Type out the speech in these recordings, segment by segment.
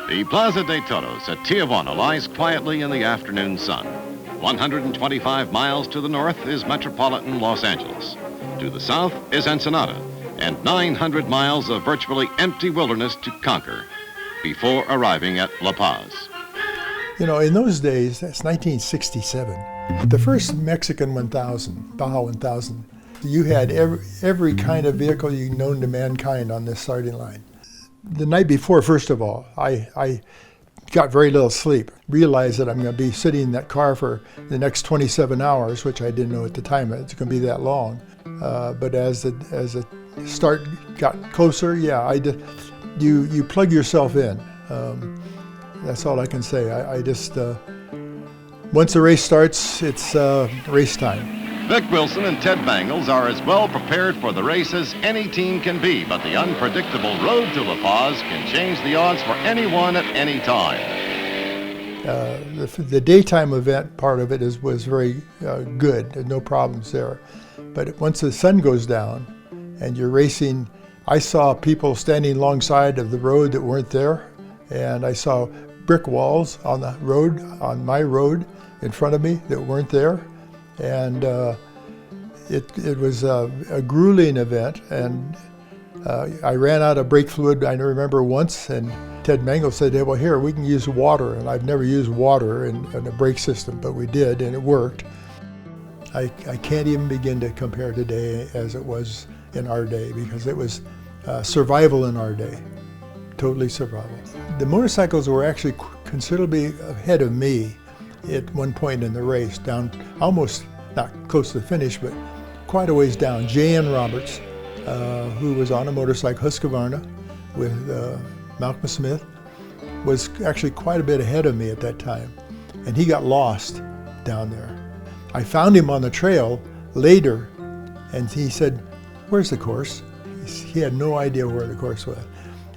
The Plaza de Toros at Tijuana lies quietly in the afternoon sun. 125 miles to the north is metropolitan Los Angeles. To the south is Ensenada, and 900 miles of virtually empty wilderness to conquer before arriving at La Paz. You know, in those days, that's 1967, the first Mexican 1000, Baja 1000, you had every kind of vehicle you known to mankind on this starting line. The night before, first of all, I got very little sleep. Realized that I'm going to be sitting in that car for the next 27 hours, which I didn't know at the time it's going to be that long. But as the start got closer, yeah, you plug yourself in. That's all I can say. I just once the race starts, it's race time. Vic Wilson and Ted Mangels are as well prepared for the race as any team can be, but the unpredictable road to La Paz can change the odds for anyone at any time. The daytime event part of it was very good. There's no problems there. But once the sun goes down and you're racing, I saw people standing alongside of the road that weren't there, and I saw brick walls on the road, on my road in front of me that weren't there. And it was a grueling event, and I ran out of brake fluid. I remember once, and Ted Mangels said, "Hey, well, here, we can use water." And I've never used water in a brake system, but we did, and it worked. I can't even begin to compare today as it was in our day, because it was survival in our day, totally survival. The motorcycles were actually considerably ahead of me at one point in the race, down almost, not close to the finish, but quite a ways down. J.N. Roberts, who was on a motorcycle, Husqvarna, with Malcolm Smith, was actually quite a bit ahead of me at that time. And he got lost down there. I found him on the trail later, and he said, "Where's the course?" He had no idea where the course was.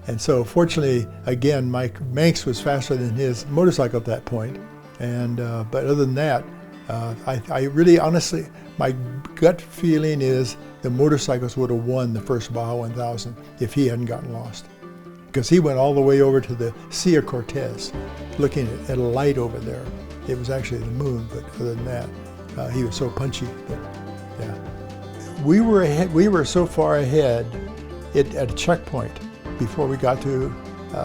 And so fortunately, again, Mike Manx was faster than his motorcycle at that point. And but other than that, I really honestly, my gut feeling is the motorcycles would have won the first Baja 1000 if he hadn't gotten lost. Because he went all the way over to the Sea of Cortez, looking at a light over there. It was actually the moon, but other than that, he was so punchy. But yeah, we were ahead. We were so far ahead at a checkpoint before we got to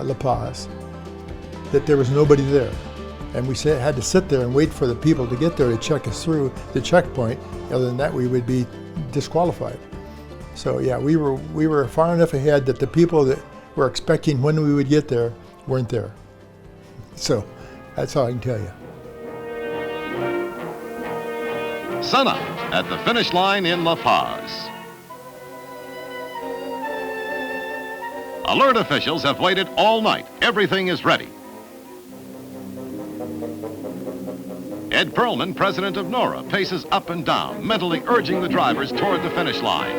La Paz that there was nobody there. And we had to sit there and wait for the people to get there to check us through the checkpoint. Other than that, we would be disqualified. So yeah, we were far enough ahead that the people that were expecting when we would get there weren't there. So that's all I can tell you. Sunup at the finish line in La Paz. Alert officials have waited all night. Everything is ready. Ed Pearlman, president of Norra, paces up and down, mentally urging the drivers toward the finish line.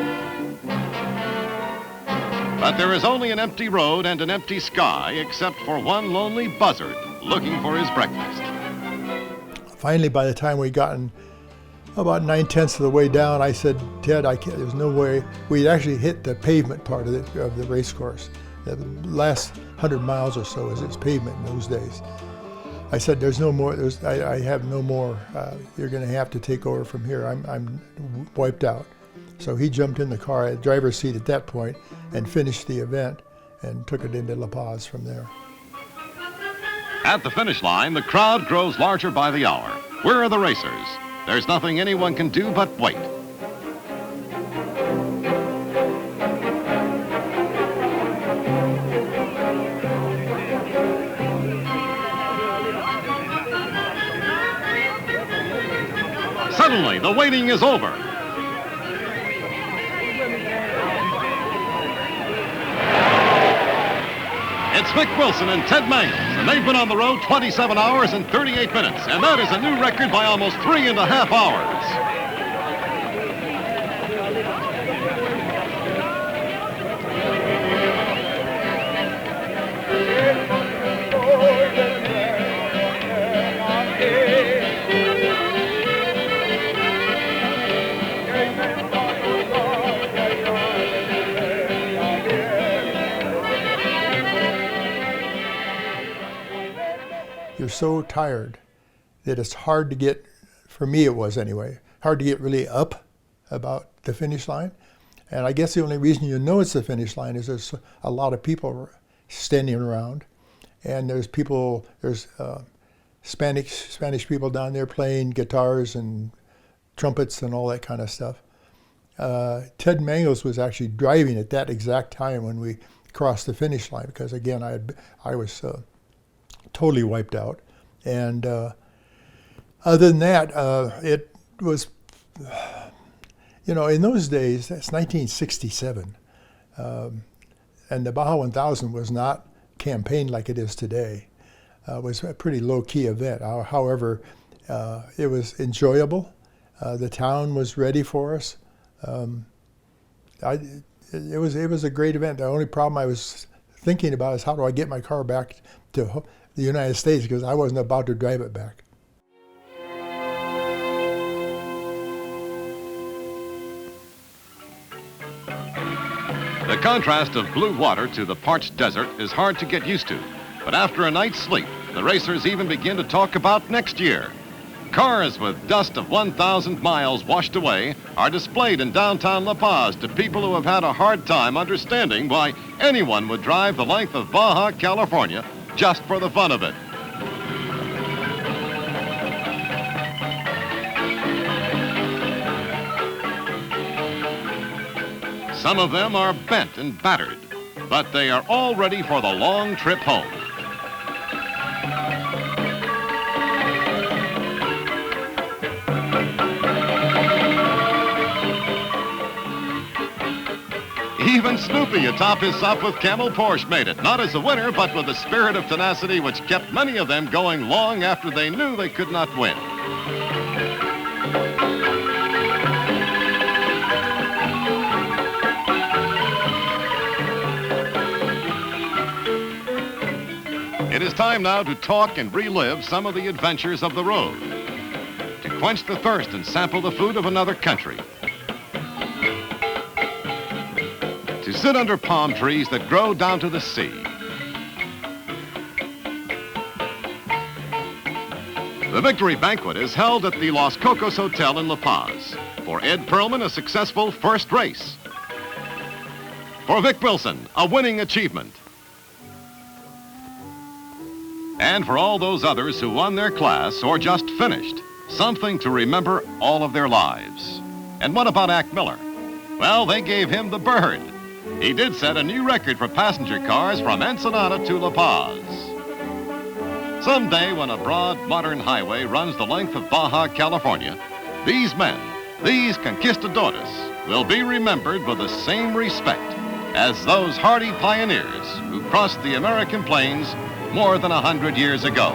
But there is only an empty road and an empty sky, except for one lonely buzzard looking for his breakfast. Finally, by the time we gotten about 9/10 of the way down, I said, "Ted, there's no way." We'd actually hit the pavement part of the race course. The last 100 miles or so is its pavement in those days. I said, "There's no more. I have no more. You're going to have to take over from here. I'm wiped out." So he jumped in the car at the driver's seat at that point and finished the event and took it into La Paz from there. At the finish line, the crowd grows larger by the hour. Where are the racers? There's nothing anyone can do but wait. Suddenly, the waiting is over. It's Vic Wilson and Ted Mangels, and they've been on the road 27 hours and 38 minutes, and that is a new record by almost 3.5 hours. so tired that it's hard to get, for me it was anyway, hard to get really up about the finish line. And I guess the only reason you know it's the finish line is there's a lot of people standing around, and there's Spanish people down there playing guitars and trumpets and all that kind of stuff. Ted Mangels was actually driving at that exact time when we crossed the finish line, because again I was totally wiped out. And other than that, it was, you know, in those days, that's 1967, and the Baja 1000 was not campaigned like it is today. It was a pretty low-key event. However, it was enjoyable. The town was ready for us. It was a great event. The only problem I was thinking about is how do I get my car back to the United States, because I wasn't about to drive it back. The contrast of blue water to the parched desert is hard to get used to, but after a night's sleep, the racers even begin to talk about next year. Cars with dust of 1,000 miles washed away are displayed in downtown La Paz to people who have had a hard time understanding why anyone would drive the length of Baja, California, just for the fun of it. Some of them are bent and battered, but they are all ready for the long trip home. Even Snoopy atop his South with Camel Porsche made it, not as a winner, but with a spirit of tenacity which kept many of them going long after they knew they could not win. It is time now to talk and relive some of the adventures of the road, to quench the thirst and sample the food of another country, to sit under palm trees that grow down to the sea. The victory banquet is held at the Los Cocos Hotel in La Paz. For Ed Pearlman, a successful first race. For Vic Wilson, a winning achievement. And for all those others who won their class or just finished, something to remember all of their lives. And what about Ack Miller? Well, they gave him the bird. He did set a new record for passenger cars from Ensenada to La Paz. Someday, when a broad, modern highway runs the length of Baja, California, these men, these conquistadores, will be remembered with the same respect as those hardy pioneers who crossed the American plains more than 100 years ago.